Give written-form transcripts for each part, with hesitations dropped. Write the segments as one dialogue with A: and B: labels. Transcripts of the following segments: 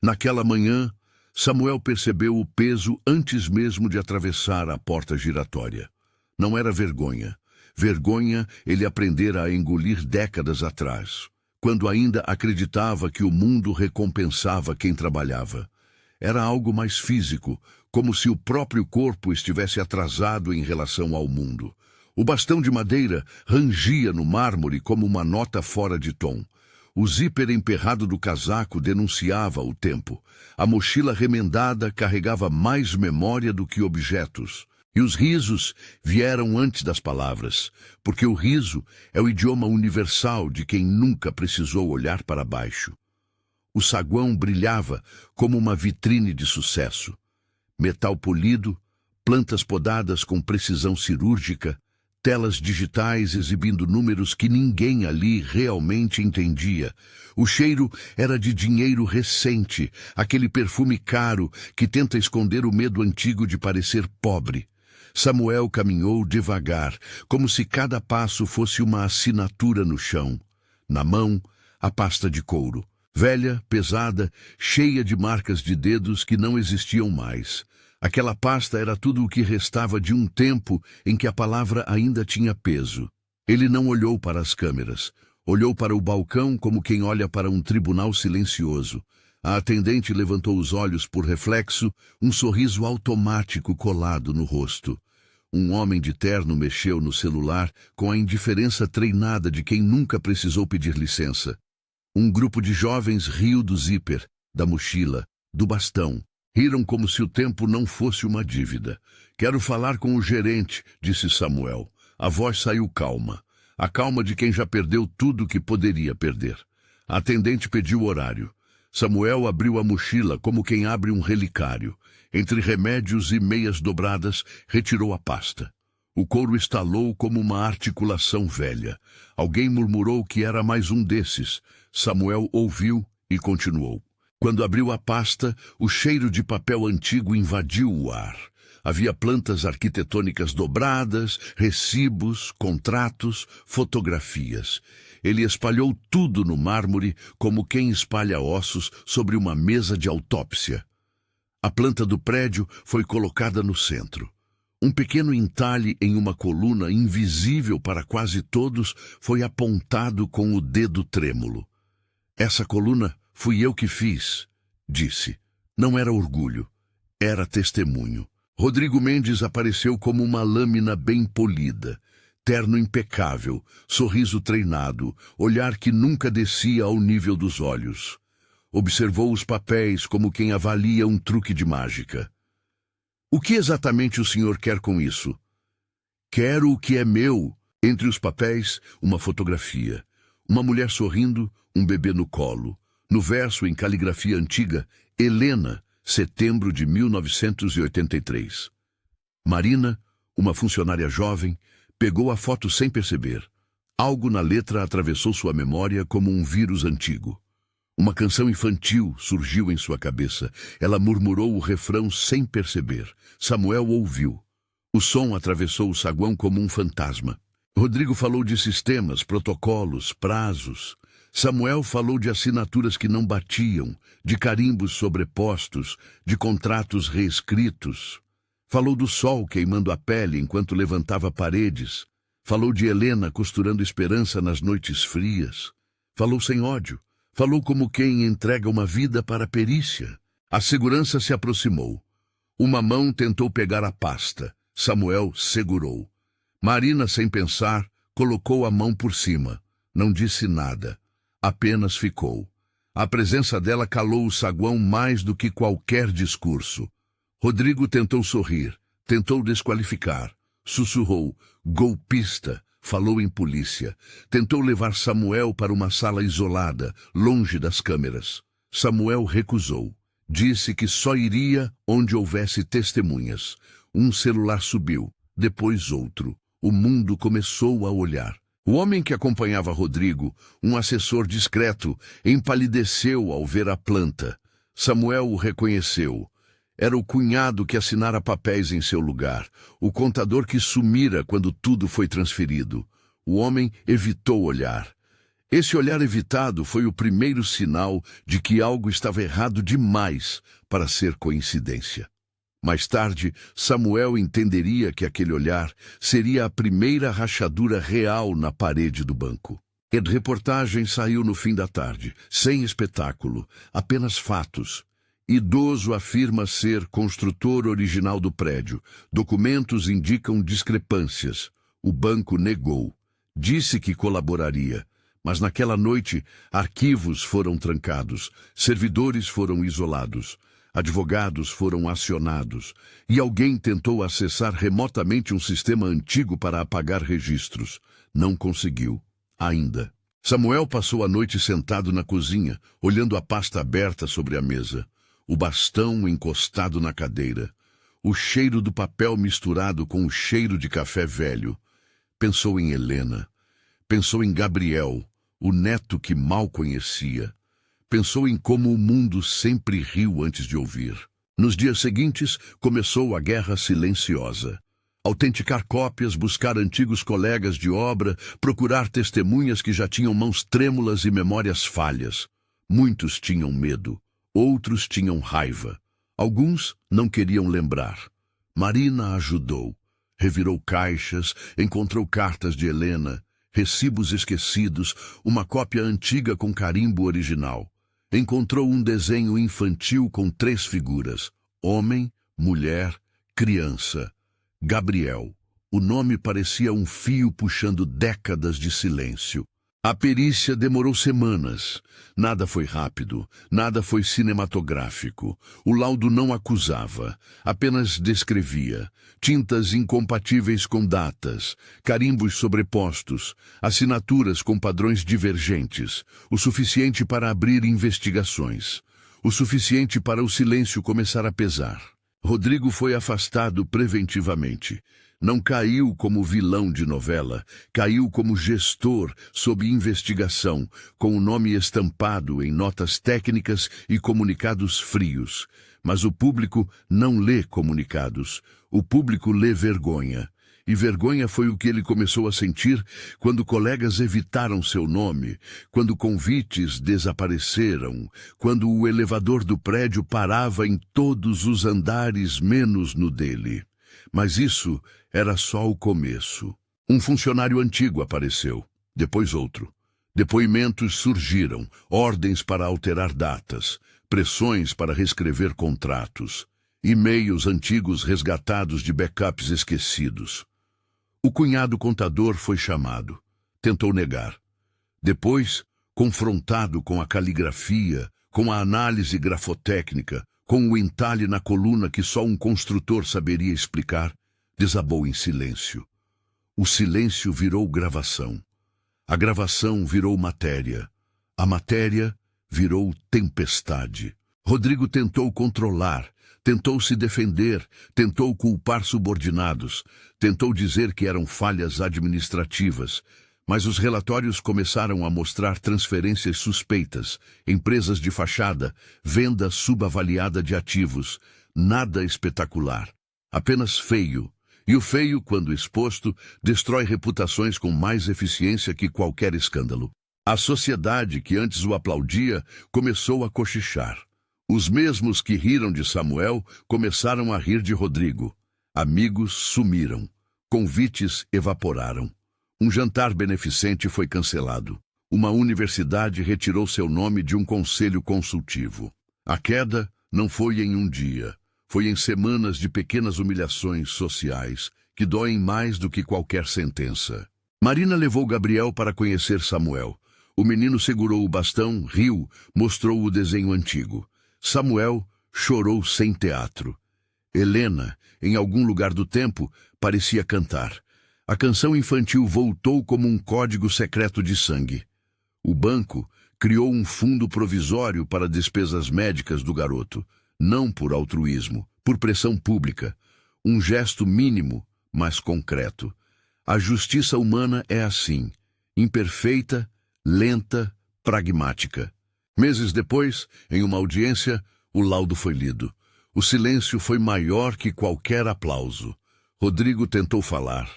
A: Naquela manhã, Samuel percebeu o peso antes mesmo de atravessar a porta giratória. Não era vergonha. Vergonha ele aprendera a engolir décadas atrás, quando ainda acreditava que o mundo recompensava quem trabalhava. Era algo mais físico, como se o próprio corpo estivesse atrasado em relação ao mundo. O bastão de madeira rangia no mármore como uma nota fora de tom. O zíper emperrado do casaco denunciava o tempo. A mochila remendada carregava mais memória do que objetos. E os risos vieram antes das palavras, porque o riso é o idioma universal de quem nunca precisou olhar para baixo. O saguão brilhava como uma vitrine de sucesso. Metal polido, plantas podadas com precisão cirúrgica, telas digitais exibindo números que ninguém ali realmente entendia. O cheiro era de dinheiro recente, aquele perfume caro que tenta esconder o medo antigo de parecer pobre. Samuel caminhou devagar, como se cada passo fosse uma assinatura no chão. Na mão, a pasta de couro. Velha, pesada, cheia de marcas de dedos que não existiam mais. Aquela pasta era tudo o que restava de um tempo em que a palavra ainda tinha peso. Ele não olhou para as câmeras. Olhou para o balcão como quem olha para um tribunal silencioso. A atendente levantou os olhos por reflexo, um sorriso automático colado no rosto. Um homem de terno mexeu no celular com a indiferença treinada de quem nunca precisou pedir licença. Um grupo de jovens riu do zíper, da mochila, do bastão. Riram como se o tempo não fosse uma dívida. "Quero falar com o gerente", disse Samuel. A voz saiu calma. A calma de quem já perdeu tudo que poderia perder. A atendente pediu horário. Samuel abriu a mochila como quem abre um relicário. Entre remédios e meias dobradas, retirou a pasta. O couro estalou como uma articulação velha. Alguém murmurou que era mais um desses. Samuel ouviu e continuou. Quando abriu a pasta, o cheiro de papel antigo invadiu o ar. Havia plantas arquitetônicas dobradas, recibos, contratos, fotografias. Ele espalhou tudo no mármore como quem espalha ossos sobre uma mesa de autópsia. A planta do prédio foi colocada no centro. Um pequeno entalhe em uma coluna invisível para quase todos foi apontado com o dedo trêmulo. "Essa coluna fui eu que fiz", disse. Não era orgulho, era testemunho. Rodrigo Mendes apareceu como uma lâmina bem polida. Terno impecável, sorriso treinado, olhar que nunca descia ao nível dos olhos. Observou os papéis como quem avalia um truque de mágica. "O que exatamente o senhor quer com isso?" "Quero o que é meu." Entre os papéis, uma fotografia. Uma mulher sorrindo, um bebê no colo. No verso, em caligrafia antiga, Helena, setembro de 1983. Marina, uma funcionária jovem, pegou a foto sem perceber. Algo na letra atravessou sua memória como um vírus antigo. Uma canção infantil surgiu em sua cabeça. Ela murmurou o refrão sem perceber. Samuel ouviu. O som atravessou o saguão como um fantasma. Rodrigo falou de sistemas, protocolos, prazos. Samuel falou de assinaturas que não batiam, de carimbos sobrepostos, de contratos reescritos. Falou do sol queimando a pele enquanto levantava paredes. Falou de Helena costurando esperança nas noites frias. Falou sem ódio. Falou como quem entrega uma vida para a perícia. A segurança se aproximou. Uma mão tentou pegar a pasta. Samuel segurou. Marina, sem pensar, colocou a mão por cima. Não disse nada. Apenas ficou. A presença dela calou o saguão mais do que qualquer discurso. Rodrigo tentou sorrir, tentou desqualificar. Sussurrou, golpista, falou em polícia. Tentou levar Samuel para uma sala isolada, longe das câmeras. Samuel recusou. Disse que só iria onde houvesse testemunhas. Um celular subiu, depois outro. O mundo começou a olhar. O homem que acompanhava Rodrigo, um assessor discreto, empalideceu ao ver a planta. Samuel o reconheceu. Era o cunhado que assinara papéis em seu lugar, o contador que sumira quando tudo foi transferido. O homem evitou olhar. Esse olhar evitado foi o primeiro sinal de que algo estava errado demais para ser coincidência. Mais tarde, Samuel entenderia que aquele olhar seria a primeira rachadura real na parede do banco. A reportagem saiu no fim da tarde, sem espetáculo, apenas fatos. Idoso afirma ser construtor original do prédio. Documentos indicam discrepâncias. O banco negou. Disse que colaboraria. Mas naquela noite, arquivos foram trancados, servidores foram isolados, advogados foram acionados e alguém tentou acessar remotamente um sistema antigo para apagar registros. Não conseguiu, ainda. Samuel passou a noite sentado na cozinha, olhando a pasta aberta sobre a mesa, o bastão encostado na cadeira, o cheiro do papel misturado com o cheiro de café velho. Pensou em Helena, pensou em Gabriel, o neto que mal conhecia. Pensou em como o mundo sempre riu antes de ouvir. Nos dias seguintes, começou a guerra silenciosa. Autenticar cópias, buscar antigos colegas de obra, procurar testemunhas que já tinham mãos trêmulas e memórias falhas. Muitos tinham medo, outros tinham raiva. Alguns não queriam lembrar. Marina ajudou. Revirou caixas, encontrou cartas de Helena, recibos esquecidos, uma cópia antiga com carimbo original. Encontrou um desenho infantil com 3 figuras: homem, mulher, criança. Gabriel. O nome parecia um fio puxando décadas de silêncio. A perícia demorou semanas. Nada foi rápido, nada foi cinematográfico. O laudo não acusava, apenas descrevia. Tintas incompatíveis com datas, carimbos sobrepostos, assinaturas com padrões divergentes, o suficiente para abrir investigações, o suficiente para o silêncio começar a pesar. Rodrigo foi afastado preventivamente. Não caiu como vilão de novela, caiu como gestor sob investigação, com o nome estampado em notas técnicas e comunicados frios. Mas o público não lê comunicados, o público lê vergonha. E vergonha foi o que ele começou a sentir quando colegas evitaram seu nome, quando convites desapareceram, quando o elevador do prédio parava em todos os andares menos no dele. Mas isso era só o começo. Um funcionário antigo apareceu, depois outro. Depoimentos surgiram, ordens para alterar datas, pressões para reescrever contratos, e-mails antigos resgatados de backups esquecidos. O cunhado contador foi chamado. Tentou negar. Depois, confrontado com a caligrafia, com a análise grafotécnica, com o entalhe na coluna que só um construtor saberia explicar, desabou em silêncio. O silêncio virou gravação. A gravação virou matéria. A matéria virou tempestade. Rodrigo tentou controlar, tentou se defender, tentou culpar subordinados, tentou dizer que eram falhas administrativas, mas os relatórios começaram a mostrar transferências suspeitas, empresas de fachada, venda subavaliada de ativos, nada espetacular, apenas feio. E o feio, quando exposto, destrói reputações com mais eficiência que qualquer escândalo. A sociedade que antes o aplaudia começou a cochichar. Os mesmos que riram de Samuel começaram a rir de Rodrigo. Amigos sumiram. Convites evaporaram. Um jantar beneficente foi cancelado. Uma universidade retirou seu nome de um conselho consultivo. A queda não foi em um dia. Foi em semanas de pequenas humilhações sociais que doem mais do que qualquer sentença. Marina levou Gabriel para conhecer Samuel. O menino segurou o bastão, riu, mostrou o desenho antigo. Samuel chorou sem teatro. Helena, em algum lugar do tempo, parecia cantar. A canção infantil voltou como um código secreto de sangue. O banco criou um fundo provisório para despesas médicas do garoto, não por altruísmo, por pressão pública. Um gesto mínimo, mas concreto. A justiça humana é assim, imperfeita, lenta, pragmática. Meses depois, em uma audiência, o laudo foi lido. O silêncio foi maior que qualquer aplauso. Rodrigo tentou falar.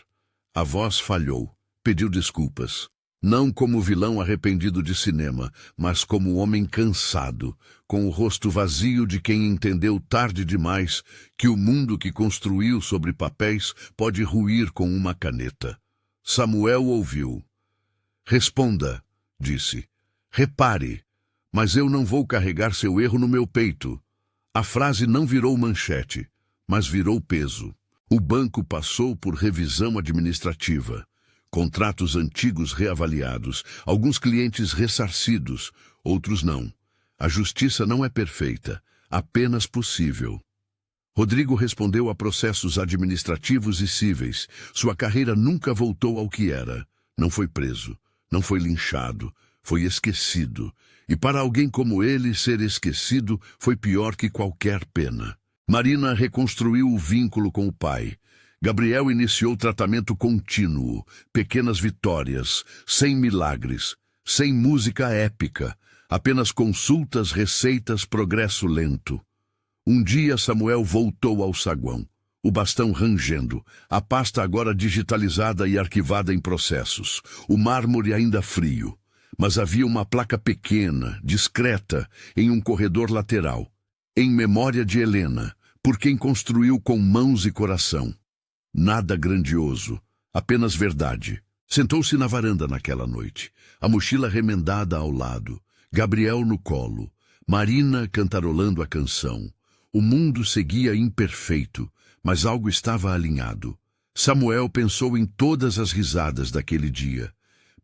A: A voz falhou, pediu desculpas. Não como vilão arrependido de cinema, mas como homem cansado, com o rosto vazio de quem entendeu tarde demais que o mundo que construiu sobre papéis pode ruir com uma caneta. Samuel ouviu. Responda, disse. Repare, mas eu não vou carregar seu erro no meu peito. A frase não virou manchete, mas virou peso. O banco passou por revisão administrativa. Contratos antigos reavaliados, alguns clientes ressarcidos, outros não. A justiça não é perfeita, apenas possível. Rodrigo respondeu a processos administrativos e cíveis. Sua carreira nunca voltou ao que era. Não foi preso, não foi linchado, foi esquecido. E para alguém como ele, ser esquecido foi pior que qualquer pena. Marina reconstruiu o vínculo com o pai. Gabriel iniciou tratamento contínuo, pequenas vitórias, sem milagres, sem música épica, apenas consultas, receitas, progresso lento. Um dia Samuel voltou ao saguão, o bastão rangendo, a pasta agora digitalizada e arquivada em processos, o mármore ainda frio. Mas havia uma placa pequena, discreta, em um corredor lateral, em memória de Helena, por quem construiu com mãos e coração. Nada grandioso, apenas verdade. Sentou-se na varanda naquela noite, a mochila remendada ao lado, Gabriel no colo, Marina cantarolando a canção. O mundo seguia imperfeito, mas algo estava alinhado. Samuel pensou em todas as risadas daquele dia.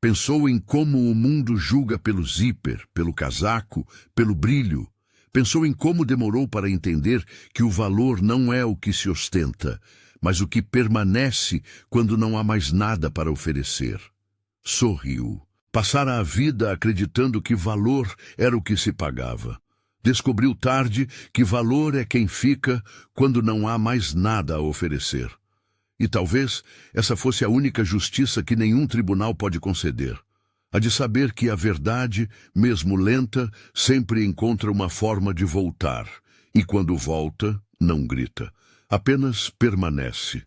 A: Pensou em como o mundo julga pelo zíper, pelo casaco, pelo brilho. Pensou em como demorou para entender que o valor não é o que se ostenta, mas o que permanece quando não há mais nada para oferecer. Sorriu. Passara a vida acreditando que valor era o que se pagava. Descobriu tarde que valor é quem fica quando não há mais nada a oferecer. E talvez essa fosse a única justiça que nenhum tribunal pode conceder. A de saber que a verdade, mesmo lenta, sempre encontra uma forma de voltar. E quando volta, não grita. Apenas permanece.